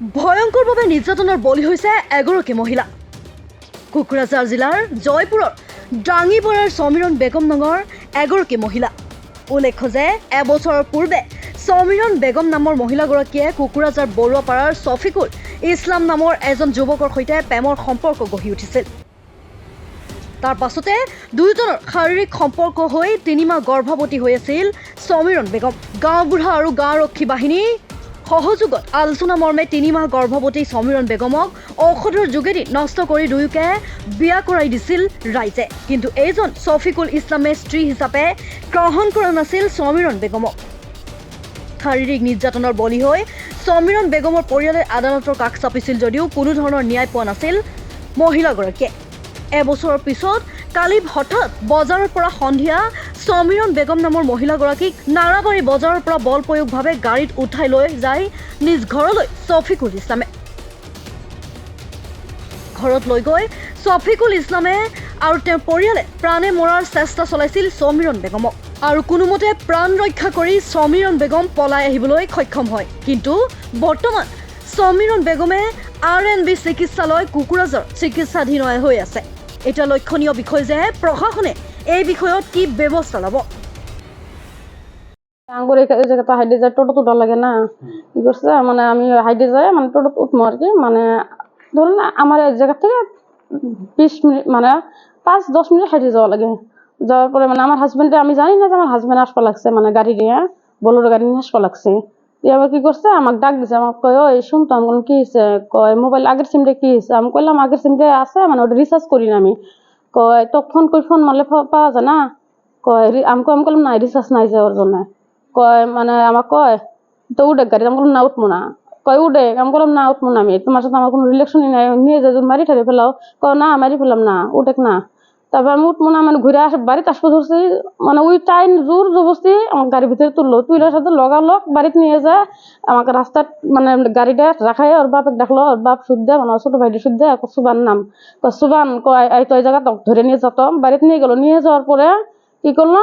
ভয়ংকৰভাৱে নিৰ্যাতনৰ বলি হৈছে এগৰাকী মহিলা। কোকৰাঝাৰ জিলাৰ জয়পুৰৰ ডাঙিবৰাৰ সমীৰণ বেগম নামৰ এগৰাকী মহিলা। উল্লেখ্য যে এবছৰৰ পূৰ্বে সমীৰণ বেগম নামৰ মহিলাগৰাকীয়ে কোকৰাঝাৰ বৰুৱাপাৰাৰ শফিকুল ইছলাম নামৰ এজন যুৱকৰ সৈতে প্ৰেমৰ সম্পৰ্ক গঢ়ি উঠিছিল। তাৰ পাছতে দুয়োজনৰ শাৰীৰিক সম্পৰ্ক হৈ 3 মাহ গৰ্ভৱতী হৈ আছিল সমীৰণ বেগম। গাঁওবুঢ়া আৰু গাঁওৰক্ষী বাহিনী সহযোগত আলোচনা মৰ্মে 3 মাহ গৰ্ভৱতী সমীৰণ বেগমক ঔষধৰ যোগেদি নষ্ট কৰি দুয়োকে বিয়া কৰাই দিছিল ৰাইজে। কিন্তু এইজন শফিকুল ইছলামে স্ত্ৰী হিচাপে গ্ৰহণ কৰা নাছিল সমীৰণ বেগমক। শাৰীৰিক নিৰ্যাতনৰ বলি হৈ সমীৰণ বেগমৰ পৰিয়ালে আদালতৰ কাষ চাপিছিল যদিও কোনো ধৰণৰ ন্যায় পোৱা নাছিল মহিলাগৰাকীয়ে। এবছৰৰ পিছত কালি হঠাৎ বজাৰৰ পৰা সন্ধিয়া সমীৰণ বেগম নামৰ মহিলাগৰাকীক নাৰাবাৰী বজাৰৰ পৰা বল প্ৰয়োগভাৱে গাড়ীত উঠাই লৈ যায় নিজ ঘৰলৈ শফিকুল ইছলামে। ঘৰত লৈ গৈ শফিকুল ইছলামে আৰু তেওঁৰ পৰিয়ালে প্ৰাণে মৰাৰ চেষ্টা চলাইছিল সমীৰণ বেগমক আৰু কোনোমতে প্ৰাণ ৰক্ষা কৰি সমীৰণ বেগম পলাই আহিবলৈ সক্ষম হয়। কিন্তু বৰ্তমান সমীৰণ বেগমে RNB চিকিৎসালয় কোকৰাঝাৰ চিকিৎসাধীন হৈ আছে। এটা লক্ষণীয় বিষয় যে প্ৰশাসনে এই বিষয়ত কি ব্যৱস্থা ল'ব। আঙ্গুর এই জায়গাটা হাইডে যায় টোটো তোটা লাগে না কি করছে মানে আমি হাইডে যাই মানে টোটো উঠবো আর কি মানে ধরুন আমার এই জায়গা থেকে 20 মিনিট মানে 5-10 মিনিট হাইডে যাওয়া লাগে। যাওয়ার পরে মানে আমার হাজবেন্ডে আমি জানি না যে আমার হাজবেন্ড আসপা লাগছে মানে গাড়ি নিয়ে বোলেরো গাড়ি নিয়ে আসপা লাগছে। এবার কি করছে আমাকে ডাক দিছে, আমাকে কয় ওই শুনতো আমি বললাম কি হয়েছে, কয় মোবাইল আগের সিমটা কি হয়েছে, আমি কইলাম আগের সিমটা আছে মানে ওটা রিচার্জ করি না আমি। কয় তো ফোন করে ফোন মারলে পাওয়া যায় না। কয় আমি কইলাম না রিচার্জ নাই যাওয়ার জন্য। কয় মানে আমার কয় তো উঠে গাড়ি, আমি বললাম না উঠবো না। কয় উঠে, আমি বললাম না উঠবো না, আমি তোমার সাথে আমার কোনো রিলেশনই নাই, নিয়ে যাই মারি ঠারি ফেলাও। কয় না মারি ফেলাম না, উঠেক না। তারপর আমি উঠবো না মানে ঘুরে আসে বাড়িতে আসবো ধরছি মানে ওই টাইম জোর জবস্তি আমার গাড়ির ভিতরে তুললো, তুইলার সাথে লগালগ বাড়িতে নিয়ে যায় আমাকে রাস্তার মানে গাড়িটা রাখাই ওর বাপে ডাকলো, ওর বাপ শুদ্ধা মানে ছোট ভাইটি শুদ্ধা সুবান নাম। কয় সুবান কয় এই তো এই জায়গা ধরে নিয়ে যেত, বাড়িতে নিয়ে গেলো। নিয়ে যাওয়ার পরে কি করলো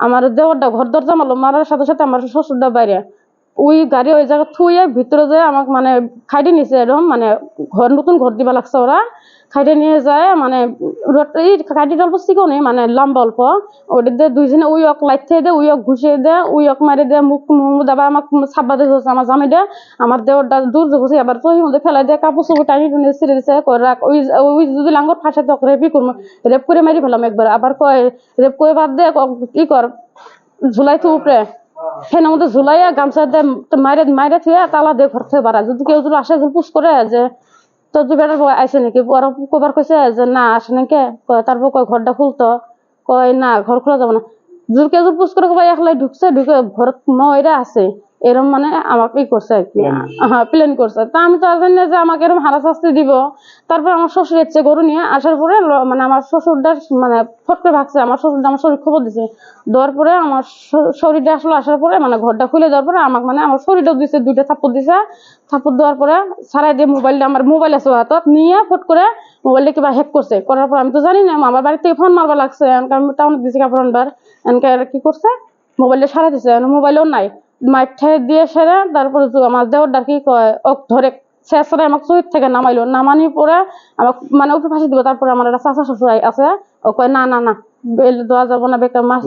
আমার দেওয়ারটা ঘর দরজা মারলো, মারার সাথে সাথে আমার শ্বশুরটা বাইরে ওই গাড়ি ওই জায়গা থুয়ে ভিতরে যায় আমাকে মানে খাইটে নিছে এরকম মানে ঘর নতুন ঘর দিবা লাগছে ওরা। খাইটে নিয়ে যায় মানে এই খাইটিটা অল্প শিখো নেই মানে লম্বা অল্প ওটা দিয়ে দুইজনে উই অক লাইতে দে উই অক ঘুষিয়ে দে উই অক মারি দে মুখ আবার আমাকে ছাব্বা দিয়ে আমার জামাই দে আমার দেওয়ারটা দূর যাবো আবার তো মধ্যে ফেলাই দিয়ে কাপড় চোপড় টানি টুনি ছিঁড়ে দিছে। রাখ ওই ওই যদি লাঙ্গর ফাঁসে তক রেপই করবো, রেপ করে মারি ফেলাম একবার। আবার কয় রেপ করে বাদ দে ই কর ঝুলাই তো উপরে ফেনের মধ্যে ঝুলাইয়া গামছা দিয়ে মাইরে থুয়ে তালা দিয়ে ঘর থেকে বাড়া। যদি কেউ যদি আসে পুষ করে যে তোর যে বেটার আইসে নাকি, ওরা কবার কইছে যে না আসে নাকি। তারপর কয় ঘরটা খুলতো, কয় না ঘর খোলা যাবে না। যদি কেউ পুষ করে কবাই একলাই ঢুকছে, ঢুকে ঘরত ময়রা আছে এরম মানে আমাকে ই করছে আর কি, হ্যাঁ প্লেন করছে। তা আমি তো জানি না যে আমাকে এরকম হারা শাস্তি দিব। তারপর আমার শ্বশুর এসছে গরু নিয়ে আসার পরে মানে আমার শ্বশুরটা মানে ফট করে ভাগছে, আমার শ্বশুরটা আমার শরীর খবর দিছে। দেওয়ার পরে আমার শরীরটা আসলো, আসার পরে মানে ঘরটা খুলে দেওয়ার পরে আমাকে মানে আমার শরীরটা দিছে 2টা থাপ্পড় দিছে। থাপ্পড় দেওয়ার পরে সারাই দিয়ে মোবাইলটা আমার মোবাইল আছে হাতত নিয়ে ফট করে মোবাইলটা কিবা হ্যাক করছে। করার পর আমি তো জানি না আমার বাড়ি থেকে ফোন মারবা লাগছে, আমি টাউনে দিছি কাপড় আনবার। এনকে কি করছে মোবাইলটা সারা দিছে, মোবাইলও নাই মাইক ঠাই দিয়ে সেরে। তারপরে আমার দেওয়ারটা কি কয় ধরে শেষরে আমাকে চহিত থেকে নামাইলো, নামানি পরে আমাকে মানে উপরে ফাঁসি দিব। তারপরে আমার একটা চাচা শ্বশুর আছে, ও কয় না না না বেল দেওয়া যাবো না, বেকার মাছ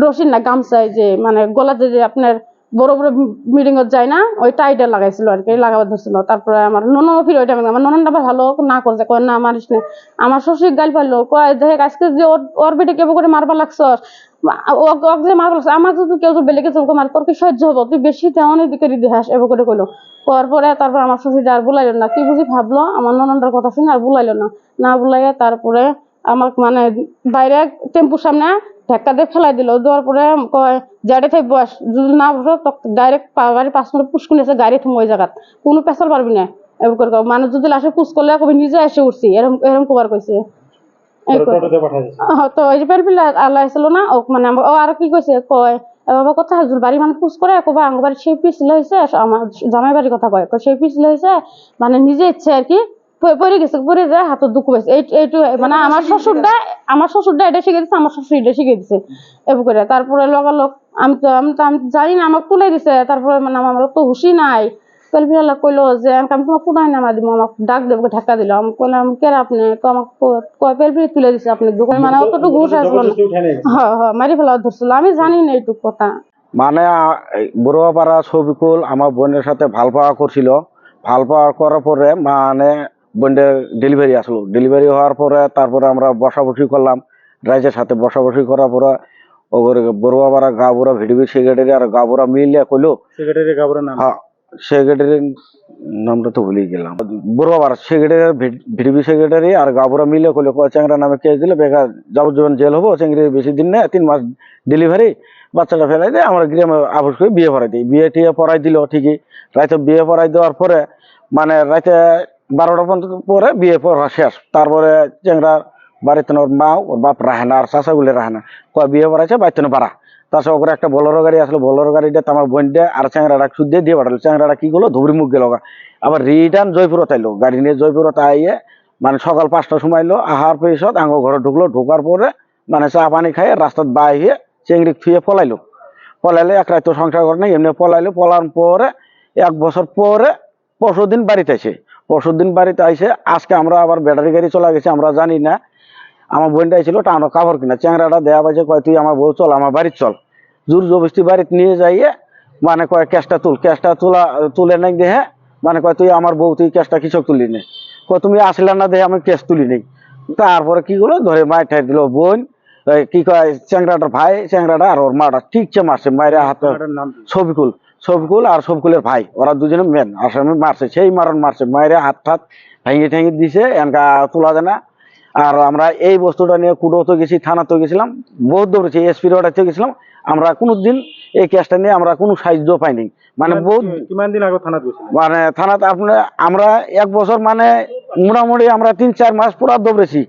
রশি না গামছাই যে মানে গলাতে যে আপনার বড় বড় মিটিং যায় না ওই টাইটা লাগাইছিল আর কি, লাগাবার ধরছিল। তারপরে আমার ননদ ফির ওইটা আমার ননদটা ভালো না করছে, কয় না মারিস না। আমার শ্বশুর গাল পারলো, কয় দেখ আজকে যে ওর বেটে কেবো করে মারবা লাগছ, যে মারবা লাগছে আমার যদি কেউ বেলেগে চলকে মার তোর কি সহ্য হবো, তুই বেশি তেমন দিকে দিহাস এবার করে কইলো। করার পরে তারপর আমার শ্বশুর আর বুলাইলো না, কি বুঝি ভাবলো আমার ননদার কথা শুনে আর বুলাইলো না। না বুলাইয়া তারপরে আমাকে মানে বাইরে টেম্পুর সামনে ধাক্কা দিয়ে ফেলাই দিল। দেওয়ার পরে কয় গাড়ি থেকে বস, যদি না বসো তো ডাইরেক্ট গাড়ি 5 মিনিট পুষ্কুনি আছে গাড়ি থম ওই জায়গাত কোনো পেছাল পারবি না। এবার করে মানে যদি লাশে পুষ করলে কবি নিজে এসে উঠছি এরকম এরকম কবার কইছে। তো এই যে পেরপিল আল্লাহ আসলো না ও মানে ও আর কি কইছে কয় বাবা কথা হাজুর বাড়ি মানে পুষ করে কবা আঙ্গ বাড়ি সেই পিছলে হয়েছে আমার জামাই বাড়ির কথা কয় সেই পিছলে হয়েছে মানে নিজে ইচ্ছে আর কি পরে গেছে, পরে যায় হাতের দুঃখ পাইছে। এইটু মানে আমার শ্বশুরটা এটা শিখে দিচ্ছে, আমার শ্বশুর এটা শিখে দিচ্ছে এবার করে। তারপরে লগালগ আমি তো জানি না আমাকে তুলে দিছে। তারপরে মানে আমার তো হুশি নাই, পেলপিলা কইলো যে আমি তোমাকে কোথায় নামা দিব, আমাকে ডাক দেবো, ধাক্কা দিল। আমি কইলাম কেন আপনি, তো আমাকে কয় পেলপিলি তুলে দিছে আপনি দোকান, মানে অতটুকু ঘুষ আসলো না। হ্যাঁ হ্যাঁ, মারি ফেলা ধরছিল, আমি জানি না এইটুকু কথা। মানে বড়ুয়াপাড়া শফিকুল আমার বোনের সাথে ভাল পাওয়া করছিল। ভাল পাওয়া করার পরে মানে বোনের ডেলিভারি আসলো। ডেলিভারি হওয়ার পরে তারপরে আমরা বসাবসি করলাম, রাইজের সাথে বসাবসি করার পরে ওর বড়ুয়াপাড়া গাবুরা ভিডিবি সেক্রেটারি আর গাবুরা মিলে কইলো, সেক্রেটারি গাবরের নাম? হ্যাঁ সেক্রেটারির নামটা তো ভুলে গেলাম। বড়ুয়াপাড়া সেক্রেটারি, ভিডিবি সেক্রেটারি আর গাবুরা মিলে কইলো চ্যাংরা নামে কেস দিলে বেকার যাবজ্জীবন জেল হবো, চেংড়ি বেশি দিন না, 3 মাস ডেলিভারি, বাচ্চাটা ফেলাই দেয়, আমরা গ্রামে আবশ করে বিয়ে পড়াই দিই। বিয়ে টিয়ে পড়াই দিল ঠিকই। রাতে বিয়ে পড়াই দেওয়ার পরে মানে রাতে 12টা পর্যন্ত পরে বিয়ে পড়া শেষ। তারপরে চেংড়ার বাড়িতে ওর মা ওর বাপ রাহে না, আর চাষাগুলি রাহে না, কয় বিয়ে পড়াইছে বাড়িতে পারা। তাছাড়া ওখানে একটা বোলেরো গাড়ি আসলো, বোলেরো গাড়িটা আমার বোন দিয়ে আর চ্যাংরাটা সুদ দিয়ে পাঠালো। চ্যাংরাটা কি করলো, ধুবড়ি মুখ গেল, আবার রিটার্ন জয়পুরত আইলো, গাড়ি নিয়ে জয়পুরত আইয়ে মানে সকাল 5টার সময় এলো। আহার পেয়েছত আঙ্গ ঘরে ঢুকলো, ঢোকার পরে মানে চা পানি খাই রাস্তার বাইরে চেংড়ি থুয়ে পলাইলো। পলাইলে এক রাত সংসার করে নাই, এমনি পলাইলো। পলার পরে 1 বছর পরে পরশুদিন বাড়িতে আসে। পরশুদিন বাড়িতে আইসে আজকে আমরা আবার ব্যাটারি গাড়ি চলে গেছে, আমরা জানি না। আমার বোনটা ছিল টাউনে কাপড় কিনা, চ্যাংরাটা দেয়া পাইছে, কয় তুই আমার বউ চল আমার বাড়িতে চল। জোর জবস্তি বাড়িতে নিয়ে যাইয়ে মানে কয় ক্যাশটা তুলে নাই দেহে, মানে কয় তুই আমার বউ, তুই ক্যাশটা কৃষক তুলি নে, কয় তুমি আসলে না দেহে আমি ক্যাশ তুলি নেই। তারপরে কি করলো, ধরে মায়ের ঠাই দিল। বোন কি কয় চ্যাংরাটার ভাই, চ্যাংরাটা আর ওর মাটা ঠিকছে মারছে, মায়ের হাতে শফিকুল, শফিকুল আর শফিকুলের ভাই, ওরা দুজনে মেন আসামি মারছে, সেই মারণ মারছে, মায়ের হাত ঠাত ভেঙে ঠেঙে দিছে, এনকা তোলা যায় না। আর আমরা এই বস্তুটা নিয়ে কুটোতে গেছি, থানাতে গেছিলাম, বহুত দৌড়েছি, এসপি রোডাতে গেছিলাম। আমরা কোনোদিন এই কেসটা নিয়ে আমরা কোনো সাহায্য পাইনি। মানে বহুত কিমান দিন আগে থানাতে গেছিলেন? মানে থানাতে আপনার আমরা 1 বছর মানে মোটামুটি আমরা 3-4 মাস পুরা দৌড়েছি।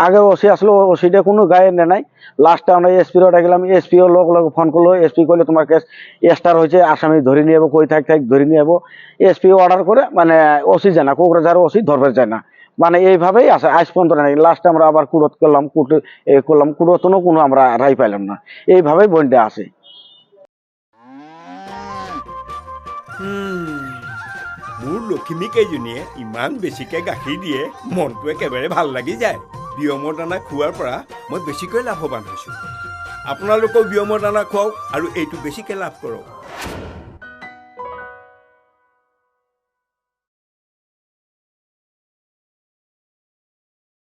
আগে ওসি আসলো, ওসিটা কোনো গায়ে নেয় নাই। লাস্টে আমরা এসপি রোডে গেলাম, এসপিও লোক ফোন করলো, এসপি করলে তোমার কেস স্টার হয়েছে, আসামি ধরে নিয়ে যাবো, কই থাক ধরে নিয়ে যাবো। এসপি অর্ডার করে মানে ওসি যায় না, কোকরাঝার ওসি ধরবে যায় না, মানে এইভাবেই আছে আজ পর্যন্ত নাই। লাস্টে আমরা আবার কুড়ত করলাম, কুড়তনও কোনো আমরা রায় পাইলাম না। এইভাবেই বন্ডে আছে। মোৰ লখিমী কেইজনীয়ে ইমান বেছিকৈ গাখীৰ দিয়ে, মনটো একেবাৰে ভাল লাগি যায়। বিয়মৰ দানা খোৱাৰ পৰা মই বেছিকৈ লাভৱান হৈছোঁ। আপোনালোকেও বিয়মৰ দানা খুৱাওক আৰু এইটো বেছিকৈ লাভ কৰক।